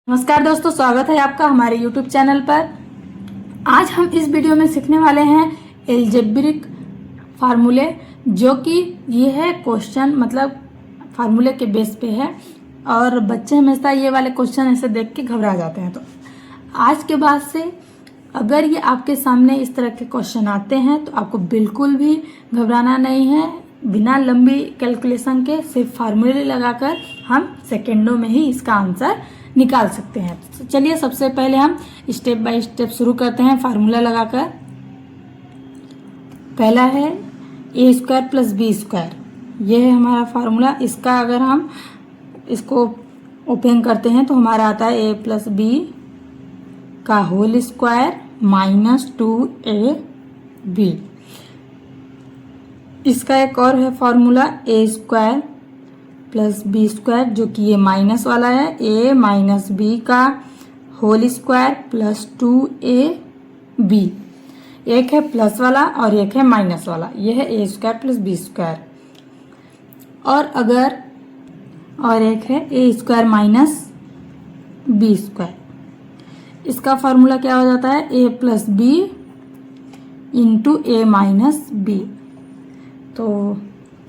नमस्कार दोस्तों, स्वागत है आपका हमारे YouTube चैनल पर। आज हम इस वीडियो में सीखने वाले हैं एल्जेब्रिक फार्मूले, जो कि ये है क्वेश्चन मतलब फार्मूले के बेस पे है और बच्चे हमेशा ये वाले क्वेश्चन ऐसे देख के घबरा जाते हैं। तो आज के बाद से अगर ये आपके सामने इस तरह के क्वेश्चन आते हैं तो आपको बिल्कुल भी घबराना नहीं है। बिना लंबी कैलकुलेशन के सिर्फ फार्मूले लगाकर हम सेकेंडों में ही इसका आंसर निकाल सकते हैं। तो चलिए सबसे पहले हम स्टेप बाय स्टेप शुरू करते हैं फार्मूला लगाकर। पहला है A square plus B square, ये है हमारा फार्मूला। इसका अगर हम इसको ओपन करते हैं तो हमारा आता है ए प्लस बी का होल स्क्वायर माइनस 2ab। इसका एक और है फार्मूला ए स्क्वायर प्लस बी स्क्वायर, जो कि ये माइनस वाला है, ए माइनस बी का होल स्क्वायर प्लस 2ab। एक है प्लस वाला और एक है माइनस वाला, ये है A square plus B square. और एक है A square minus B square. इसका फार्मूला क्या हो जाता है, A plus B into A minus B. तो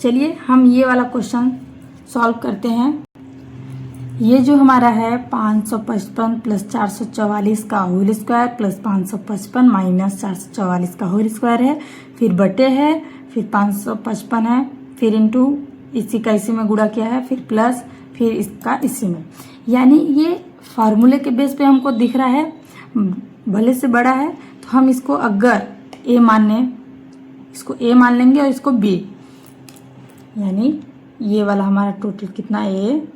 चलिए हम ये वाला क्वेश्चन सॉल्व करते हैं। ये जो हमारा है 555 प्लस 444 का होल स्क्वायर प्लस 555 माइनस 444 का होल स्क्वायर है, फिर बटे है, फिर 555 है, फिर इंटू इसी का इसी में गुणा किया है, फिर प्लस, फिर इसका इसी में। यानी ये फार्मूले के बेस पे हमको दिख रहा है, भले से बड़ा है तो हम इसको अगर ए इसको ए मान लेंगे और इसको बी, यानी ये वाला हमारा टोटल कितना ए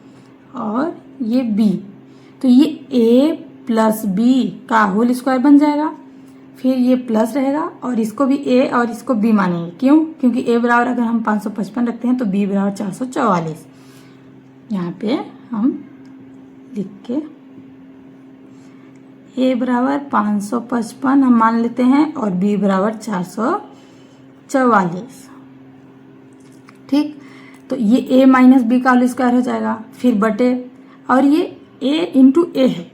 और ये बी, तो ये ए प्लस बी का होल स्क्वायर बन जाएगा। फिर ये प्लस रहेगा और इसको भी ए और इसको बी मानेंगे। क्यों? क्योंकि ए बराबर अगर हम 555 रखते हैं तो बी बराबर 444। यहाँ पे हम लिख के ए बराबर 555 हम मान लेते हैं और बी बराबर 444। ठीक, तो ये a माइनस बी का होल स्क्वायर हो जाएगा, फिर बटे, और ये a इंटू ए है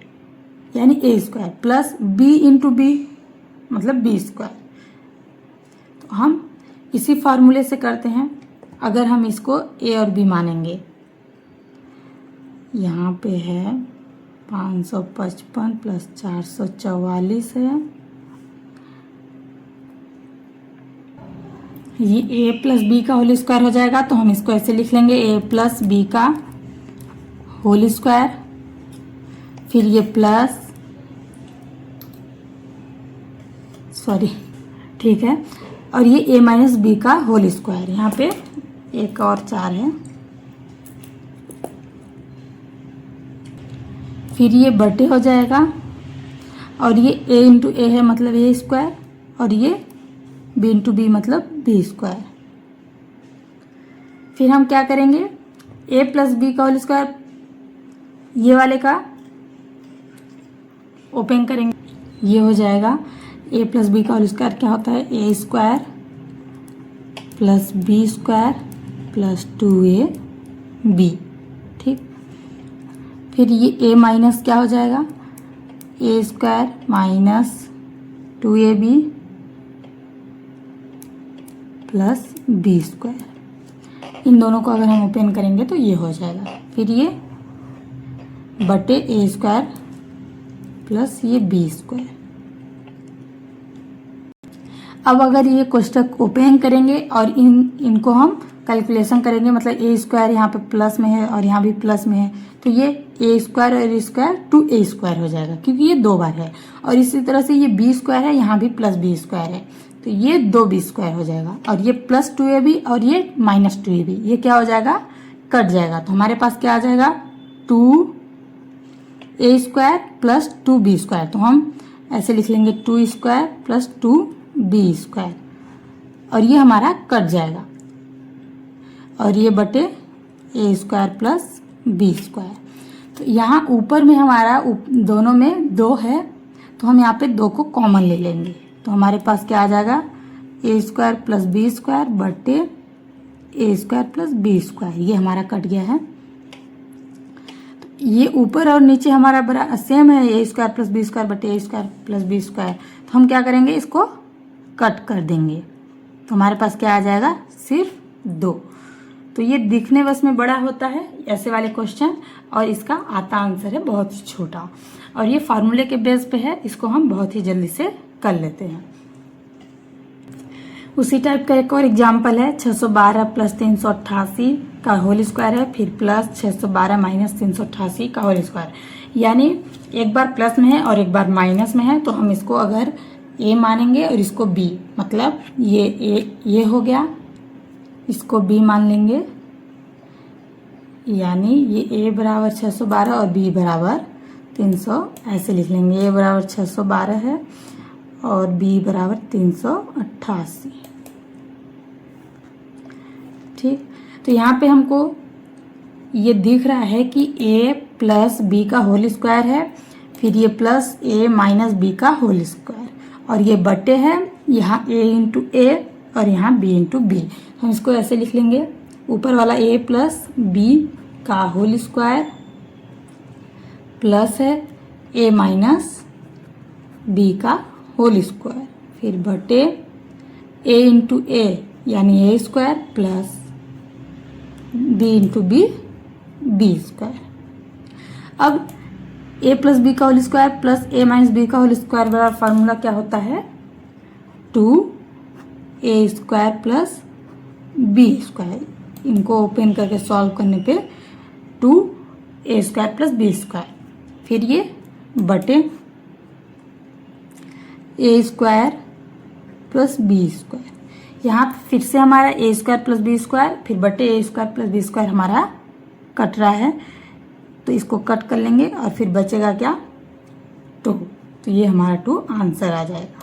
यानी A square plus b into B मतलब बी स्क्वायर। तो हम इसी फार्मूले से करते हैं। अगर हम इसको a और b मानेंगे, यहाँ पे है 555 प्लस 444 है, ये a प्लस बी का होल स्क्वायर हो जाएगा। तो हम इसको ऐसे लिख लेंगे, a प्लस बी का होल स्क्वायर, फिर ये प्लस, ठीक है, और ये a माइनस बी का होल स्क्वायर। यहाँ पे एक और 4 है, फिर ये बटे हो जाएगा, और ये a इंटू ए है मतलब ए स्क्वायर, और ये b इंटू बी मतलब बी स्क्वायर। फिर हम क्या करेंगे, a प्लस बी का होल स्क्वायर ये वाले का ओपन करेंगे, ये हो जाएगा a प्लस बी का होल स्क्वायर क्या होता है, A square plus B square plus 2ab। ठीक, फिर ये a माइनस क्या हो जाएगा, A square minus 2ab plus B square. इन दोनों को अगर हम ओपन करेंगे तो ये हो जाएगा, फिर ये बटे ए स्क्वायर प्लस ये बी स्क्वायर। अब अगर ये कोष्टक ओपन करेंगे और इनको हम कैलकुलेशन करेंगे, मतलब ए स्क्वायर यहाँ पे प्लस में है और यहाँ भी प्लस में है, तो ये ए स्क्वायर और ए स्क्वायर 2a स्क्वायर हो जाएगा, क्योंकि ये 2 बार है। और इसी तरह से ये बी स्क्वायर है, यहाँ भी प्लस बी स्क्वायर है, तो ये 2b स्क्वायर हो जाएगा, और ये प्लस 2ab और ये माइनस 2ab, ये क्या हो जाएगा, कट जाएगा। तो हमारे पास क्या आ जाएगा, 2a square plus 2b square. तो हम ऐसे लिख लेंगे 2 स्क्वायर प्लस 2b स्क्वायर, और ये हमारा कट जाएगा, और ये बटे a square plus b square. तो यहाँ ऊपर में हमारा दोनों में 2 है, तो हम यहाँ पे 2 को कॉमन ले लेंगे। तो हमारे पास क्या आ जाएगा, A square plus B square बटे A square plus B square, ये हमारा कट गया है। तो ये ऊपर और नीचे हमारा बड़ा सेम है, A square plus B square बटे A square plus B square. तो हम क्या करेंगे, इसको कट कर देंगे तो हमारे पास क्या आ जाएगा, सिर्फ 2। तो ये दिखने बस में बड़ा होता है ऐसे वाले क्वेश्चन, और इसका आता आंसर है बहुत ही छोटा, और ये फार्मूले के बेस पे है, इसको हम बहुत ही जल्दी से कर लेते हैं। उसी टाइप का एक और एग्जाम्पल है, 612 प्लस 388 का होल स्क्वायर है, फिर प्लस 612 माइनस 388 का होल स्क्वायर। यानी एक बार प्लस में है और एक बार माइनस में है, तो हम इसको अगर ए मानेंगे और इसको बी, मतलब ये हो गया, इसको बी मान लेंगे, यानी ये ए बराबर 612 और बी बराबर 300 ऐसे लिख लेंगे। ए बराबर 612 है और बी बराबर 388। ठीक, तो यहाँ पे हमको ये दिख रहा है कि a प्लस बी का होल स्क्वायर है, फिर ये प्लस a माइनस बी का होल स्क्वायर, और ये बटे है यहाँ a इंटू ए और यहाँ b इंटू बी। हम इसको ऐसे लिख लेंगे, ऊपर वाला a प्लस बी का होल स्क्वायर प्लस है a माइनस बी का होल स्क्वायर, फिर बटे a इंटू ए यानी a square plus B into B square. अब a प्लस बी का whole square plus a minus B का होल स्क्वायर बराबर फार्मूला क्या होता है, 2a square plus B square. इनको ओपन करके सॉल्व करने पे 2a square plus B square, फिर ये बटे a square plus B square. यहाँ फिर से हमारा A square plus B square, फिर बटे A square plus B square हमारा कट रहा है, तो इसको कट कर लेंगे और फिर बचेगा क्या, 2। तो ये हमारा 2 आंसर आ जाएगा।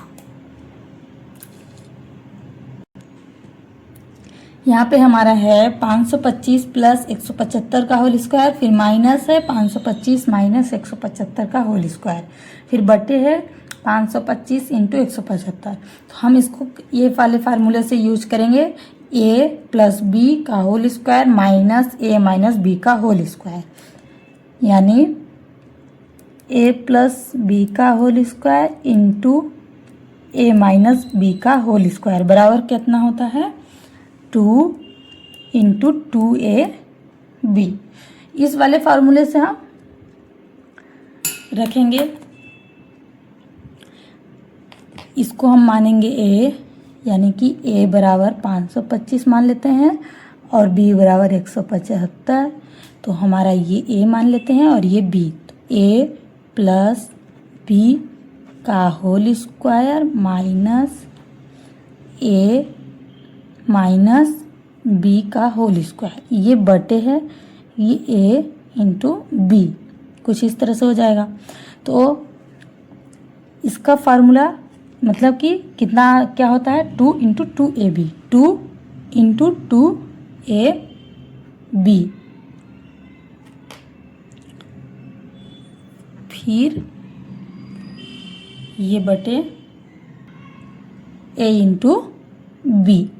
यहाँ पे हमारा है 525 प्लस 175 का होल स्क्वायर, फिर माइनस है 525 माइनस 175 का होल स्क्वायर, फिर बटे है 525 इंटू 175। तो हम इसको ये वाले फार्मूले से यूज करेंगे, a प्लस बी का whole square minus a minus B का होल स्क्वायर, यानी a प्लस बी का whole square into a minus B का होल स्क्वायर बराबर कितना होता है, 2 इंटू 2ab। इस वाले फार्मूले से हम रखेंगे, इसको हम मानेंगे a, यानी कि a बराबर 525 मान लेते हैं और b बराबर 175। तो हमारा ये a मान लेते हैं और ये b, तो a प्लस बी का whole square minus a minus B का होल स्क्वायर, ये बटे है ये a इंटू बी, कुछ इस तरह से हो जाएगा। तो इसका फार्मूला मतलब कि कितना क्या होता है, 2 इंटू 2ab, 2 इंटू 2ab, फिर ये बटे a इंटू बी,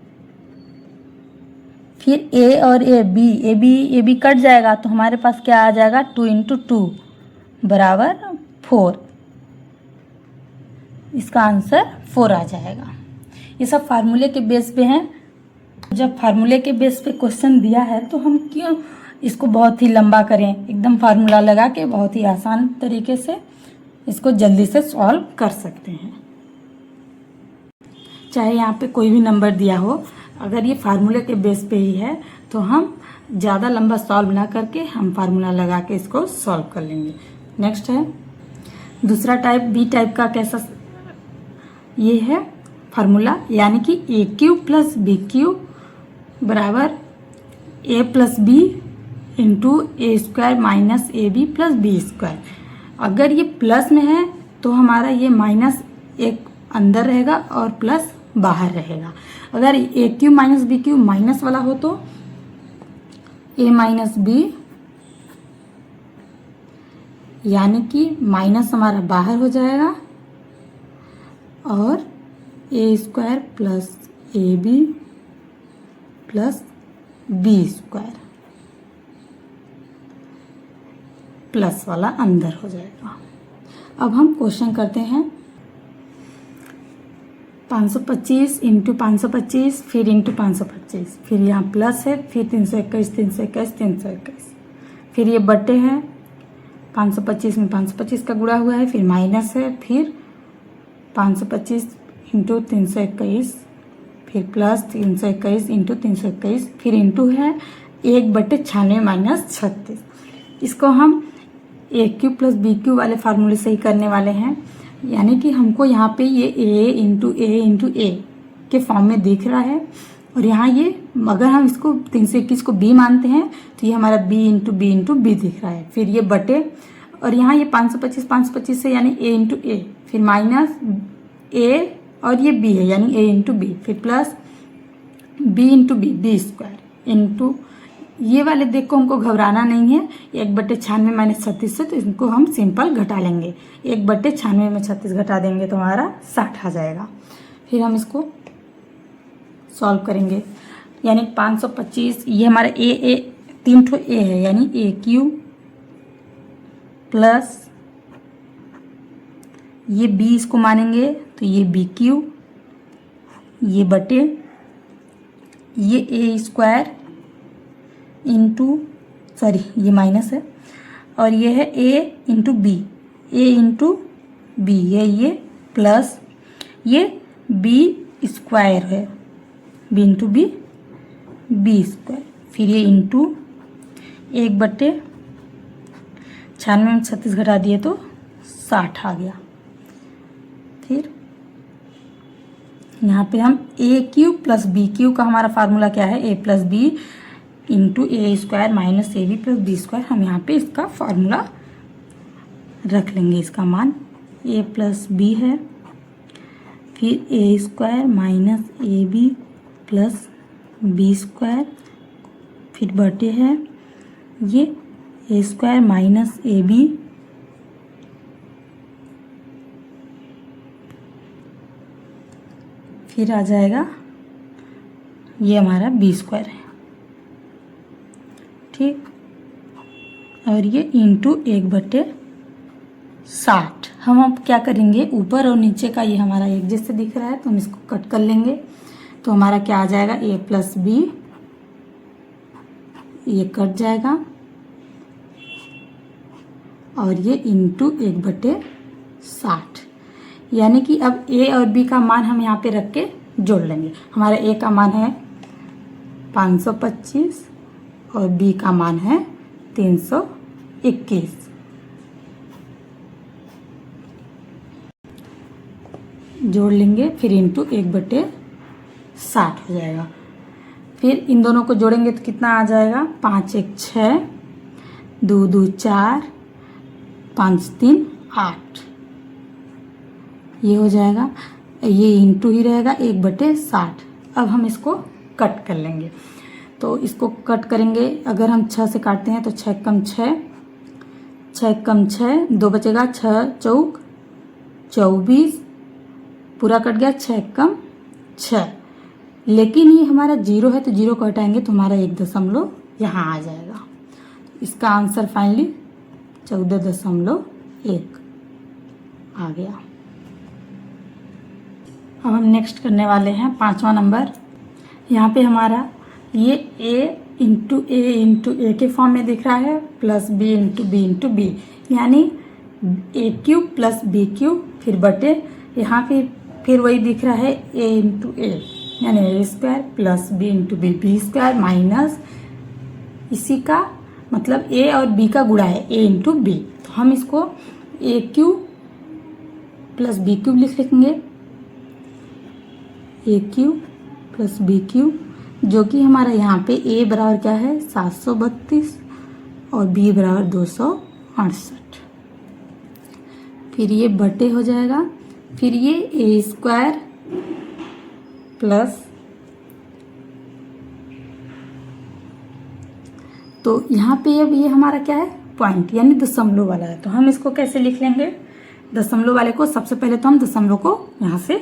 फिर a और a b कट जाएगा, तो हमारे पास क्या आ जाएगा, 2 इंटू 2 बराबर 4। इसका आंसर 4 आ जाएगा। ये सब फार्मूले के बेस पे हैं। जब फार्मूले के बेस पे क्वेश्चन दिया है तो हम क्यों इसको बहुत ही लंबा करें, एकदम फार्मूला लगा के बहुत ही आसान तरीके से इसको जल्दी से सॉल्व कर सकते हैं। चाहे यहाँ पे कोई भी नंबर दिया हो, अगर ये फार्मूले के बेस पे ही है तो हम ज़्यादा लंबा सॉल्व ना करके हम फार्मूला लगा के इसको सॉल्व कर लेंगे। नेक्स्ट है दूसरा टाइप, बी टाइप का कैसा, ये है फार्मूला, यानी कि A cube plus B cube बराबर A plus B into A square minus A B plus B square. अगर ये प्लस में है तो हमारा ये माइनस एक अंदर रहेगा और प्लस बाहर रहेगा। अगर A cube minus B cube minus वाला हो तो ए माइनस बी, यानी कि माइनस हमारा बाहर हो जाएगा, और A square plus A B plus B square, plus वाला अंदर हो जाएगा। अब हम क्वेश्चन करते हैं 525 इंटू 525 फिर इंटू 525, फिर यहाँ प्लस है, फिर 321 321 321, फिर ये बटे है 525 में 525 का गुणा हुआ है, फिर माइनस है, फिर 525 इंटू 321, फिर प्लस 321 इंटू 321, फिर इंटू है 1/96 माइनस 36। इसको हम A cube plus B Q वाले फार्मूले से ही करने वाले हैं, यानी कि हमको यहाँ पे ये ए इंटू ए के फॉर्म में दिख रहा है, और यहाँ ये अगर हम इसको 321 को बी मानते हैं तो ये हमारा बी इंटू बी दिख रहा है, फिर ये बटे, और यहाँ ये 525 से यानी ए इंटू ए, फिर माइनस ए और ये बी है यानी ए इंटू बी, फिर plus B into B square into ये वाले देख को हमको घबराना नहीं है, 1/96 माइनस 36 से, तो इनको हम सिंपल घटा लेंगे। 1/96 में 36 घटा देंगे तो हमारा 60 आ जाएगा। फिर हम इसको सॉल्व करेंगे, यानी 525 ये हमारा ए 3 ठो ए है यानी ए क्यू प्लस ये बी इसको मानेंगे तो ये बी क्यू, ये बटे ये ए स्क्वायर इंटू सॉरी ये माइनस है, और ये है ए इंटू बी ये प्लस ये बी स्क्वायर है बी इंटू बी स्क्वायर, फिर ये इंटू 1/96 में 36 घटा दिए तो 60 आ गया। फिर यहाँ पे हम A cube plus B cube का हमारा फार्मूला क्या है, A plus B into A square minus A B plus B square, हम यहाँ पे इसका फार्मूला रख लेंगे। इसका मान ए प्लस बी है, फिर A square minus A B plus B square, फिर बटे है ये A square minus A B फिर आ जाएगा ये हमारा बी स्क्वायर है, ठीक, और ये इंटू 1/60। हम अब क्या करेंगे, ऊपर और नीचे का ये हमारा एक जैसे दिख रहा है तो हम इसको कट कर लेंगे, तो हमारा क्या आ जाएगा ए प्लस बी, ये कट जाएगा और ये इंटू 1/60, यानी कि अब ए और बी का मान हम यहाँ पे रख के जोड़ लेंगे। हमारा ए का मान है 525 और बी का मान है 321। जोड़ लेंगे, फिर इंटू 1/60 हो जाएगा। फिर इन दोनों को जोड़ेंगे तो कितना आ जाएगा, 5 1 6, 2 2 4, 5 3 8, ये हो जाएगा, ये इंटू ही रहेगा 1/60। अब हम इसको कट कर लेंगे, तो इसको कट करेंगे, अगर हम 6 से काटते हैं तो 6 कम 6, 6 कम 6, 2 बचेगा, 6 चौक 24, पूरा कट गया, 6 कम 6, लेकिन ये हमारा 0 है तो 0 को हटाएंगे तो हमारा 1 दशमलव यहाँ आ जाएगा। इसका आंसर फाइनली 14.1 आ गया। अब हम नेक्स्ट करने वाले हैं 5वां नंबर। यहाँ पे हमारा ये a इंटू ए के फॉर्म में दिख रहा है, प्लस b इंटू बी, यानी ए क्यू प्लस बी क्यू, फिर बटे यहाँ पे फिर वही दिख रहा है a इंटू ए यानी A square plus B into B square minus इसी का मतलब a और b का गुणा है a इंटू बी, तो हम इसको ए क्यू प्लस बी क्यूब लिख लेंगे, ए क्यू प्लस बी क्यू, जो कि हमारा यहाँ पे a बराबर क्या है 732 और b बराबर 268, फिर ये बटे हो जाएगा, फिर ये ए स्क्वायर प्लस, तो यहाँ पे अब ये हमारा क्या है पॉइंट यानी दशमलव वाला है, तो हम इसको कैसे लिख लेंगे, दशमलव वाले को सबसे पहले तो हम दशमलव को यहाँ से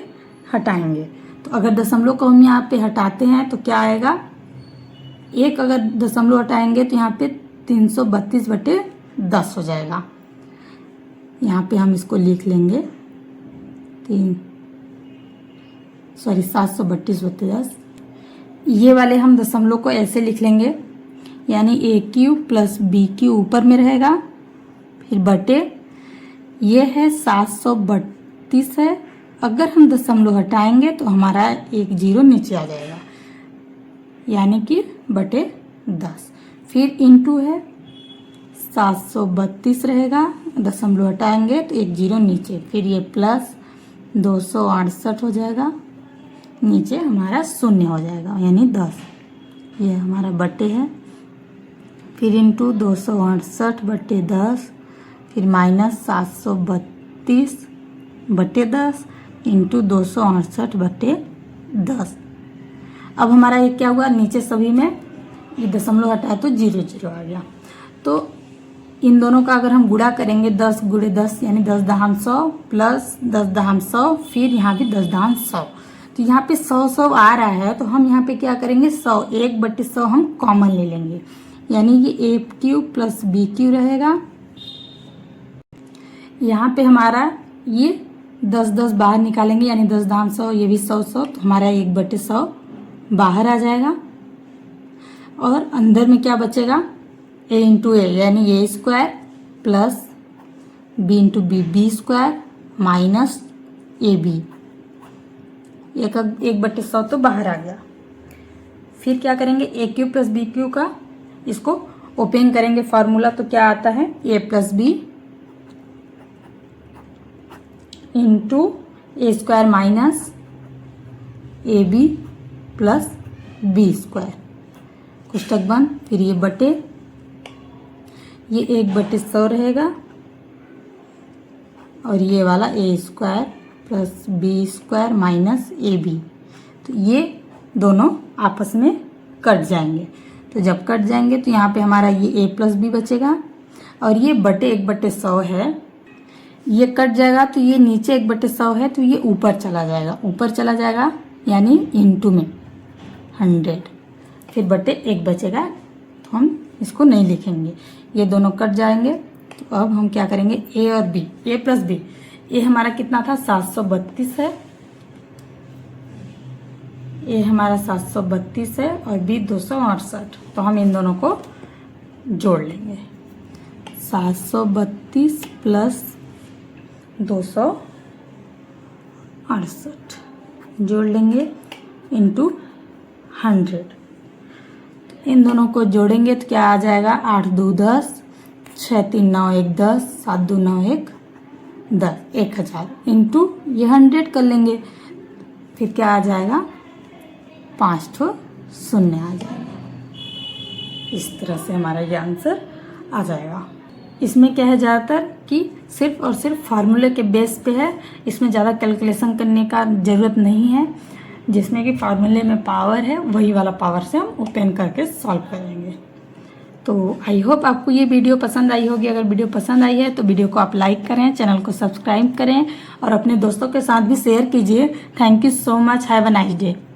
हटाएंगे, तो अगर दशमलव को हम यहाँ पे हटाते हैं तो क्या आएगा, एक अगर दशमलव हटाएंगे तो यहाँ पे 332/4 10 हो जाएगा। यहाँ पे हम इसको लिख लेंगे 732 बटे 10। ये वाले हम दशमलव को ऐसे लिख लेंगे, यानी ए क्यूब प्लस बी क्यूब ऊपर में रहेगा, फिर बटे ये है 732 है। अगर हम दशमलव हटाएंगे तो हमारा एक जीरो नीचे आ जाएगा, यानी कि बटे 10। फिर इंटू है 732 रहेगा, दशमलव हटाएंगे तो एक जीरो नीचे, फिर ये प्लस 268 हो जाएगा, नीचे हमारा शून्य हो जाएगा यानी 10। ये हमारा बटे है, फिर इंटू 268 बटे 10, फिर माइनस 732 बटे 10 इंटू 268 बटे 10। अब हमारा ये क्या हुआ, नीचे सभी में ये दशमलव हटाया तो 0 0 आ गया। तो इन दोनों का अगर हम गुणा करेंगे 10 गुणे 10 यानी 10 दहाम 100 प्लस 10 दहाम 100, फिर यहाँ भी 10 दहाम 100, तो यहाँ पे 100 आ रहा है। तो हम यहाँ पे क्या करेंगे 100 1 बटे 100 हम कॉमन ले लेंगे, यानी ये ए क्यूब प्लस बी क्यूब रहेगा। यहाँ पे हमारा ये 10 10 बाहर निकालेंगे, यानी 10 दाम 100, ये भी 100 100, तो हमारा 1 बटे 100 बाहर आ जाएगा। और अंदर में क्या बचेगा, ए इंटू ए यानी A square plus B into B B square minus A B. 1 बटे 100 तो बाहर आ गया। फिर क्या करेंगे A cube plus B cube का इसको ओपन करेंगे फार्मूला, तो क्या आता है A plus B into A square minus A B plus B square, कोष्टक बंद। फिर ये बटे ये 1 बटे 100 रहेगा, और ये वाला A square plus B square minus A B, तो ये दोनों आपस में कट जाएंगे। तो जब कट जाएंगे तो यहाँ पे हमारा ये ए प्लस बी बचेगा, और ये बटे 1 बटे 100 है, ये कट जाएगा तो ये नीचे 1 बटे 100 है, तो ये ऊपर चला जाएगा, ऊपर चला जाएगा यानी इंटू में 100, फिर बटे 1 बचेगा, तो हम इसको नहीं लिखेंगे, ये दोनों कट जाएंगे। तो अब हम क्या करेंगे ए और बी, ए प्लस बी, ए हमारा कितना था 732 है, ए हमारा 732 है और बी 268, तो हम इन दोनों को जोड़ लेंगे। 732 प्लस 268 जोड़ लेंगे इंटू 100। इन दोनों को जोड़ेंगे तो क्या आ जाएगा 8 2 10, 6 3 9 1 10, 7 2 9 1 10, 1000 इंटू ये 100 कर लेंगे, फिर क्या आ जाएगा 5 ठो शून्य आ जाएगा। इस तरह से हमारा ये आंसर आ जाएगा। इसमें क्या है ज़्यादातर कि सिर्फ और सिर्फ फार्मूले के बेस पे है, इसमें ज़्यादा कैलकुलेशन करने का ज़रूरत नहीं है। जिसमें कि फार्मूले में पावर है वही वाला पावर से हम ओपन करके सॉल्व करेंगे। तो आई होप आपको ये वीडियो पसंद आई होगी। अगर वीडियो पसंद आई है तो वीडियो को आप लाइक करें, चैनल को सब्सक्राइब करें और अपने दोस्तों के साथ भी शेयर कीजिए। Thank you so much, have a nice day.